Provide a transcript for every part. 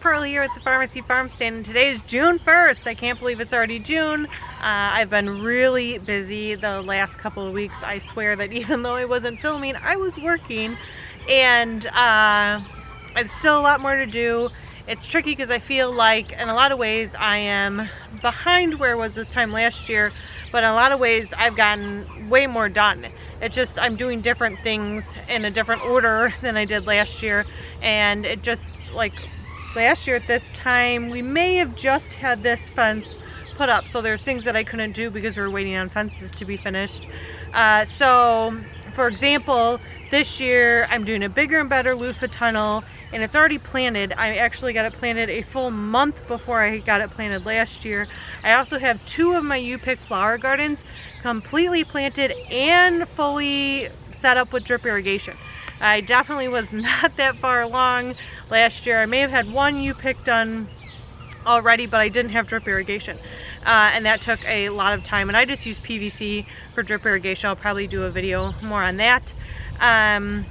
Pearl here at the Pharmacy Farm Stand, and today is June 1st. I can't believe it's already June. I've been really busy the last couple of weeks. I swear that even though I wasn't filming, I was working, and it's still a lot more to do. It's tricky because I feel like in a lot of ways I am behind where I was this time last year, but in a lot of ways I've gotten way more done. It's just I'm doing different things in a different order than I did last year, and it just like last year at this time we may have just had this fence put up, so there's things that I couldn't do because we were waiting on fences to be finished. So for example, this year I'm doing a bigger and better loofah tunnel, and it's already planted. I actually got it planted a full month before I got it planted last year. I also have 2 of my U-Pick flower gardens completely planted and fully set up with drip irrigation. I definitely was not that far along last year. I may have had 1 U-Pick done already, but I didn't have drip irrigation. And that took a lot of time, and I just use PVC for drip irrigation. I'll probably do a video more on that. And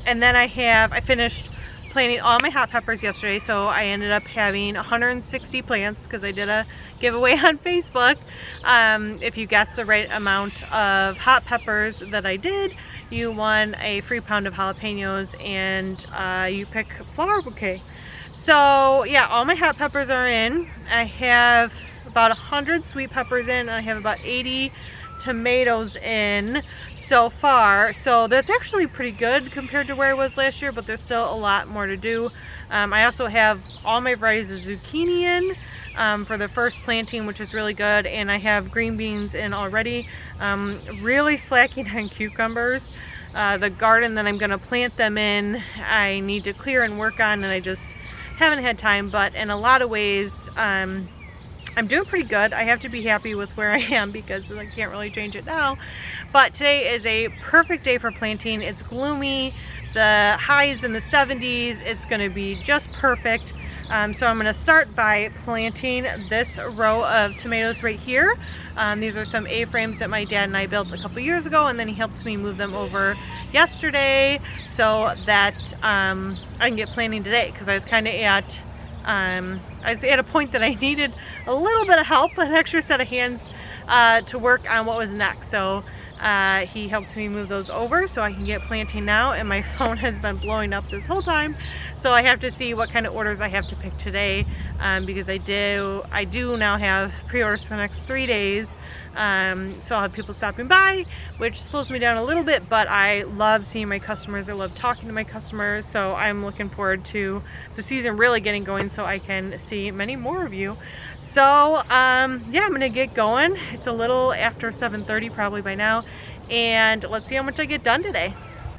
then I finished planting all my hot peppers yesterday, so I ended up having 160 plants because I did a giveaway on Facebook. If you guessed the right amount of hot peppers that I did, you won a free pound of jalapenos and U-Pick flower bouquet. So yeah, all my hot peppers are in. I have about 100 sweet peppers in, and I have about 80 tomatoes in so far, so that's actually pretty good compared to where I was last year, but there's still a lot more to do. I also have all my varieties of zucchini in for the first planting, which is really good, and I have green beans in already. Really slacking on cucumbers. The garden that I'm going to plant them in, I need to clear and work on, and I just haven't had time, but in a lot of ways I'm doing pretty good. I have to be happy with where I am because I can't really change it now. But today is a perfect day for planting. It's gloomy. The high is in the 70s. It's going to be just perfect. So I'm going to start by planting this row of tomatoes right here. These are some A-frames that my dad and I built a couple years ago, and then he helped me move them over yesterday so that I can get planting today, because I was kind of at a point that I needed a little bit of help, an extra set of hands to work on what was next. So he helped me move those over so I can get planting now, and my phone has been blowing up this whole time. So I have to see what kind of orders I have to pick today, because I do now have pre-orders for the next 3 days. So I'll have people stopping by, which slows me down a little bit, but I love seeing my customers. I love talking to my customers, so I'm looking forward to the season really getting going so I can see many more of you. So yeah, I'm gonna get going. It's a little after 7:30 probably by now, and let's see how much I get done today.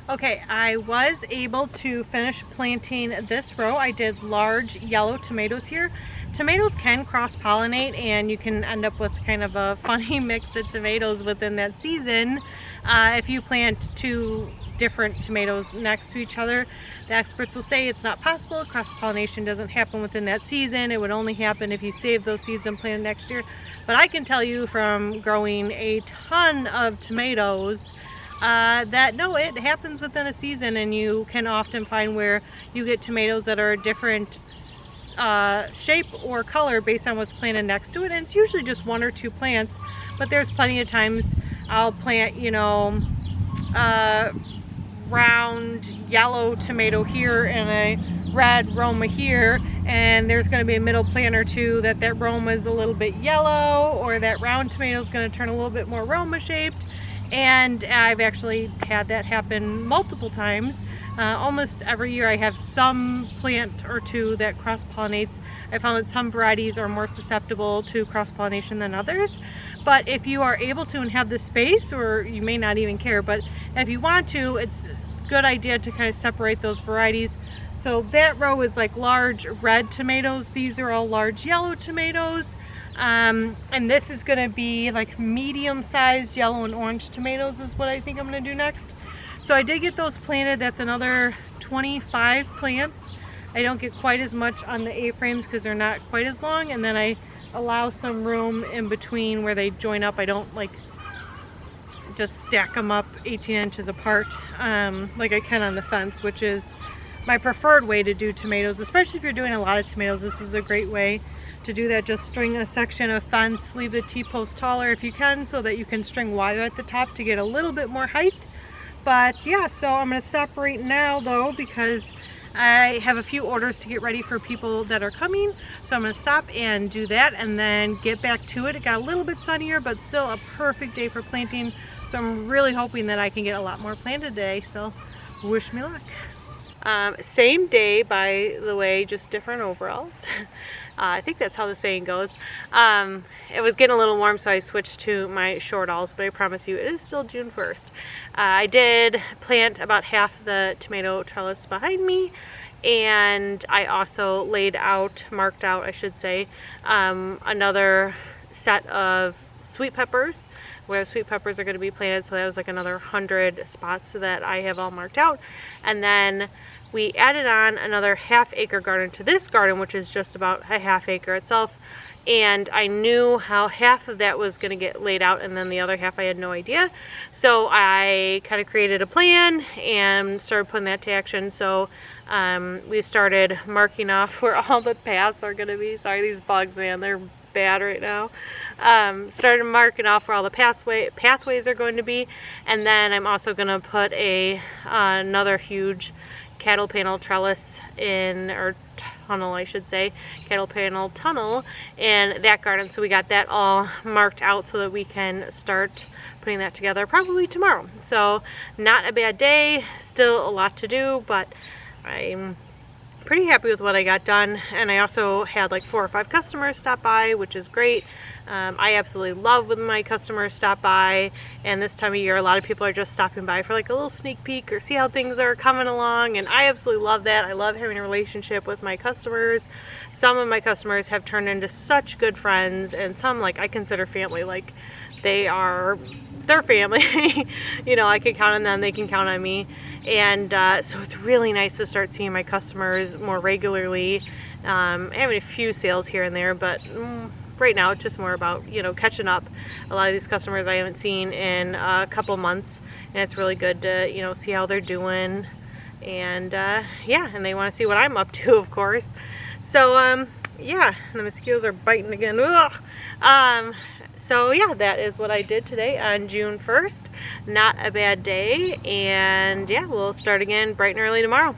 Okay, I was able to finish planting this row. I did large yellow tomatoes here. Tomatoes can cross-pollinate, and you can end up with kind of a funny mix of tomatoes within that season. If you plant 2 different tomatoes next to each other, the experts will say it's not possible. Cross-pollination doesn't happen within that season. It would only happen if you save those seeds and plant next year. But I can tell you from growing a ton of tomatoes that no, it happens within a season, and you can often find where you get tomatoes that are different shape or color based on what's planted next to it, and it's usually just 1 or 2 plants. But there's plenty of times I'll plant, you know, round yellow tomato here and a red Roma here, and there's going to be a middle plant or 2 that Roma is a little bit yellow, or that round tomato is going to turn a little bit more Roma shaped. And I've actually had that happen multiple times. Almost every year I have some plant or 2 that cross-pollinates. I found that some varieties are more susceptible to cross-pollination than others. But if you are able to and have the space, or you may not even care, but if you want to, it's a good idea to kind of separate those varieties. So that row is like large red tomatoes. These are all large yellow tomatoes. And this is going to be like medium-sized yellow and orange tomatoes is what I think I'm going to do next. So I did get those planted. That's another 25 plants. I don't get quite as much on the A-frames because they're not quite as long, and then I allow some room in between where they join up. I don't like just stack them up 18 inches apart like I can on the fence, which is my preferred way to do tomatoes, especially if you're doing a lot of tomatoes. This is a great way to do that. Just string a section of fence, leave the T-post taller if you can, so that you can string wire at the top to get a little bit more height. But yeah, so I'm going to stop right now though, because I have a few orders to get ready for people that are coming. So I'm going to stop and do that and then get back to it. It got a little bit sunnier, but still a perfect day for planting. So I'm really hoping that I can get a lot more planted today. So wish me luck. Same day, by the way, just different overalls. I think that's how the saying goes. It was getting a little warm, so I switched to my short alls, but I promise you it is still June 1st. I did plant about half the tomato trellis behind me, and I also marked out, I should say, another set of sweet peppers, where sweet peppers are going to be planted. So that was like another 100 spots that I have all marked out. And then we added on another half-acre garden to this garden, which is just about a half acre itself. And I knew how half of that was going to get laid out, and then the other half I had no idea. So I kind of created a plan and started putting that to action. So we started marking off where all the paths are going to be. Sorry, these bugs, man, they're bad right now. Started marking off where all the pathways are going to be, and then I'm also going to put another huge cattle panel trellis in, or tunnel I should say, cattle panel tunnel in that garden. So we got that all marked out so that we can start putting that together probably tomorrow. So not a bad day, still a lot to do, but I'm pretty happy with what I got done. And I also had like 4 or 5 customers stop by, which is great. I absolutely love when my customers stop by, and this time of year a lot of people are just stopping by for like a little sneak peek or see how things are coming along, and I absolutely love that. I love having a relationship with my customers. Some of my customers have turned into such good friends, and some like I consider family. Like they're family. You know, I can count on them, they can count on me. And so it's really nice to start seeing my customers more regularly. Having a few sales here and there, but right now it's just more about, you know, catching up. A lot of these customers I haven't seen in a couple months, and it's really good to, you know, see how they're doing. And yeah, and they want to see what I'm up to, of course. So yeah, the mosquitoes are biting again. So yeah, that is what I did today on June 1st. Not a bad day, and yeah, we'll start again bright and early tomorrow.